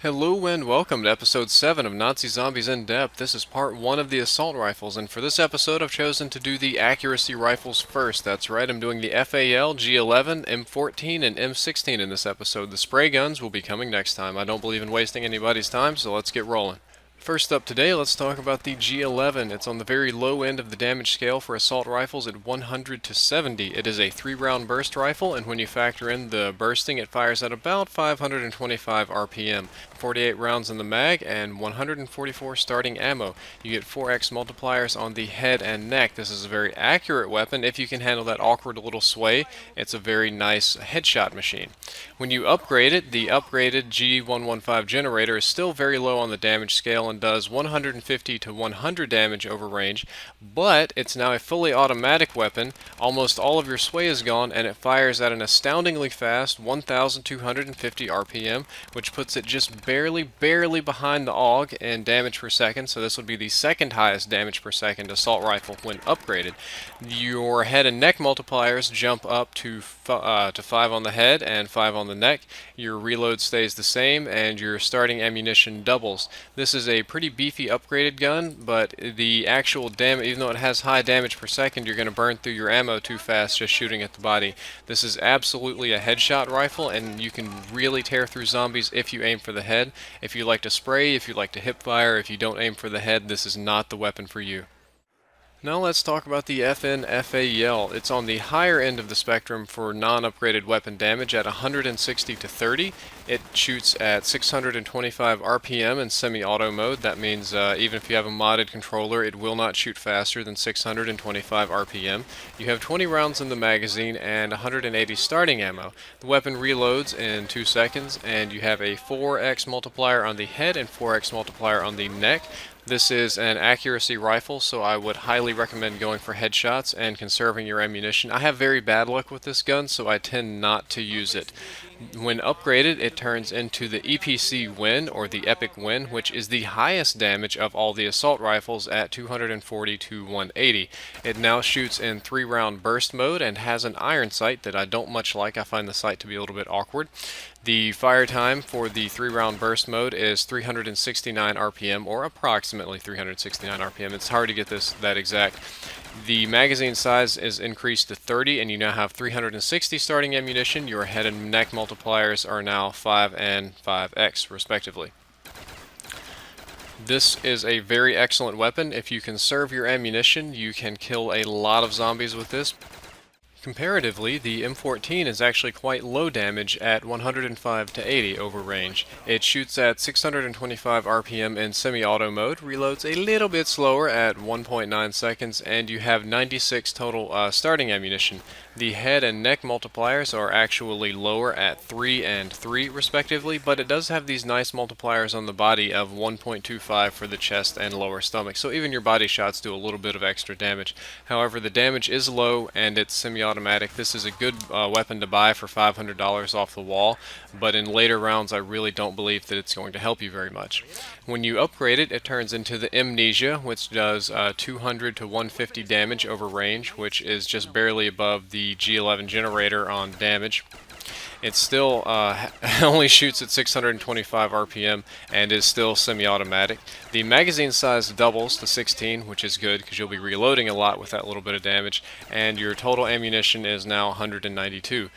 Hello and welcome to episode 7 of Nazi Zombies in Depth. This is part 1 of the assault rifles, and for this episode I've chosen to do the accuracy rifles first. That's right, I'm doing the FAL, G11, M14, and M16 in this episode. The spray guns will be coming next time. I don't believe in wasting anybody's time, so let's get rolling. First up today, let's talk about the G11. It's on the very low end of the damage scale for assault rifles at 100 to 70. It is a 3-round burst rifle, and when you factor in the bursting, it fires at about 525 RPM. 48 rounds in the mag and 144 starting ammo. You get 4x multipliers on the head and neck. This is a very accurate weapon if you can handle that awkward little sway. It's a very nice headshot machine. When you upgrade it, the upgraded G11 generator is still very low on the damage scale and does 150 to 100 damage over range, but it's now a fully automatic weapon. Almost all of your sway is gone, and it fires at an astoundingly fast 1250 RPM, which puts it just barely behind the AUG in damage per second, so this would be the second highest damage per second assault rifle when upgraded. Your head and neck multipliers jump up to 5 on the head and 5 on the neck. Your reload stays the same, and your starting ammunition doubles. This is a pretty beefy upgraded gun, but the actual damage, even though it has high damage per second, you're going to burn through your ammo too fast just shooting at the body. This is absolutely a headshot rifle, and you can really tear through zombies if you aim for the head. If you like to spray, if you like to hip fire, if you don't aim for the head, this is not the weapon for you. Now let's talk about the FAL. It's on the higher end of the spectrum for non-upgraded weapon damage at 160 to 30. It shoots at 625 RPM in semi-auto mode. That means even if you have a modded controller, it will not shoot faster than 625 RPM. You have 20 rounds in the magazine and 180 starting ammo. The weapon reloads in 2 seconds, and you have a 4x multiplier on the head and 4x multiplier on the neck. This is an accuracy rifle, so I would highly recommend going for headshots and conserving your ammunition. I have very bad luck with this gun, so I tend not to use it. When upgraded, it turns into the EPC Win, or the Epic Win, which is the highest damage of all the assault rifles at 240 to 180. It now shoots in 3-round burst mode and has an iron sight that I don't much like. I find the sight to be a little bit awkward. The fire time for the 3-round burst mode is 369 RPM, or approximately 369 RPM. It's hard to get that exact. The magazine size is increased to 30, and you now have 360 starting ammunition. Your head and neck multipliers are now 5 and 5x, respectively. This is a very excellent weapon. If you conserve your ammunition, you can kill a lot of zombies with this. Comparatively, the M14 is actually quite low damage at 105 to 80 over range. It shoots at 625 RPM in semi-auto mode, reloads a little bit slower at 1.9 seconds, and you have 96 total starting ammunition. The head and neck multipliers are actually lower at 3 and 3 respectively, but it does have these nice multipliers on the body of 1.25 for the chest and lower stomach, so even your body shots do a little bit of extra damage. However, the damage is low and it's semi-automatic. This is a good weapon to buy for $500 off the wall, but in later rounds I really don't believe that it's going to help you very much. When you upgrade it, it turns into the Amnesia, which does 200 to 150 damage over range, which is just barely above the G11 generator on damage. It still only shoots at 625 RPM and is still semi-automatic. The magazine size doubles to 16, which is good because you'll be reloading a lot with that little bit of damage, and your total ammunition is now 192.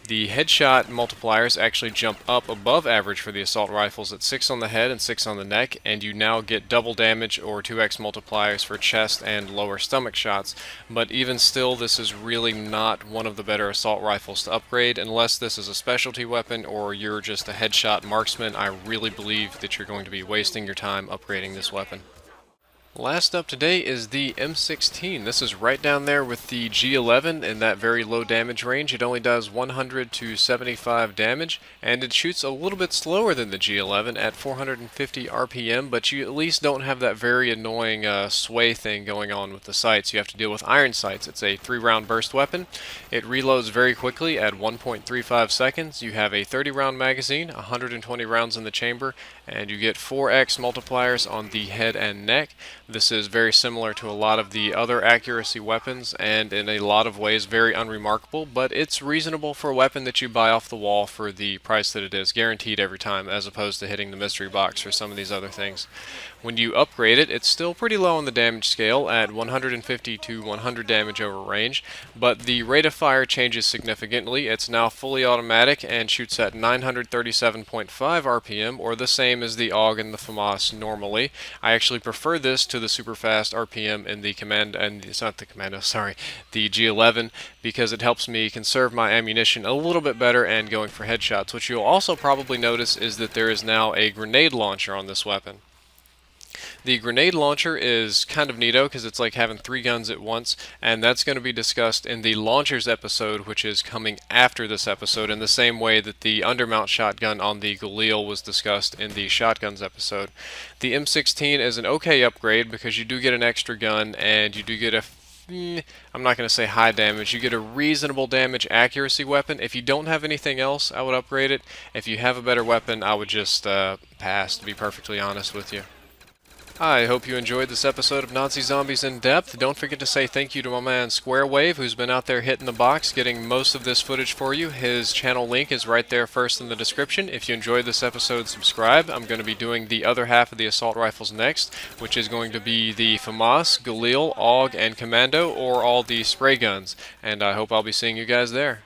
The headshot multipliers actually jump up above average for the assault rifles at 6 on the head and 6 on the neck, and you now get double damage or 2x multipliers for chest and lower stomach shots. But even still, this is really not one of the better assault rifles to upgrade. Unless this is a specialty weapon or you're just a headshot marksman, I really believe that you're going to be wasting your time upgrading this weapon. Last up today is the M16. This is right down there with the G11 in that very low damage range. It only does 100 to 75 damage, and it shoots a little bit slower than the G11 at 450 RPM, but you at least don't have that very annoying sway thing going on with the sights. You have to deal with iron sights. It's a 3-round burst weapon. It reloads very quickly at 1.35 seconds. You have a 30-round magazine, 120 rounds in the chamber, and you get 4x multipliers on the head and neck. This is very similar to a lot of the other accuracy weapons, and in a lot of ways very unremarkable, but it's reasonable for a weapon that you buy off the wall for the price that it is, guaranteed every time, as opposed to hitting the mystery box or some of these other things. When you upgrade it, it's still pretty low on the damage scale at 150 to 100 damage over range, but the rate of fire changes significantly. It's now fully automatic and shoots at 937.5 RPM, or the same as the AUG and the FAMAS normally. I actually prefer this to the super fast RPM in the command, and it's not the commando, sorry, the G11, because it helps me conserve my ammunition a little bit better and going for headshots. What you'll also probably notice is that there is now a grenade launcher on this weapon. The grenade launcher is kind of neato because it's like having 3 guns at once, and that's going to be discussed in the launchers episode, which is coming after this episode, in the same way that the undermount shotgun on the Galil was discussed in the shotguns episode. The M16 is an okay upgrade because you do get an extra gun and you do get a I'm not going to say high damage. You get a reasonable damage accuracy weapon. If you don't have anything else, I would upgrade it. If you have a better weapon, I would just pass, to be perfectly honest with you. I hope you enjoyed this episode of Nazi Zombies in Depth. Don't forget to say thank you to my man Squarewave, who's been out there hitting the box, getting most of this footage for you. His channel link is right there first in the description. If you enjoyed this episode, subscribe. I'm going to be doing the other half of the assault rifles next, which is going to be the FAMAS, Galil, AUG, and Commando, or all the spray guns. And I hope I'll be seeing you guys there.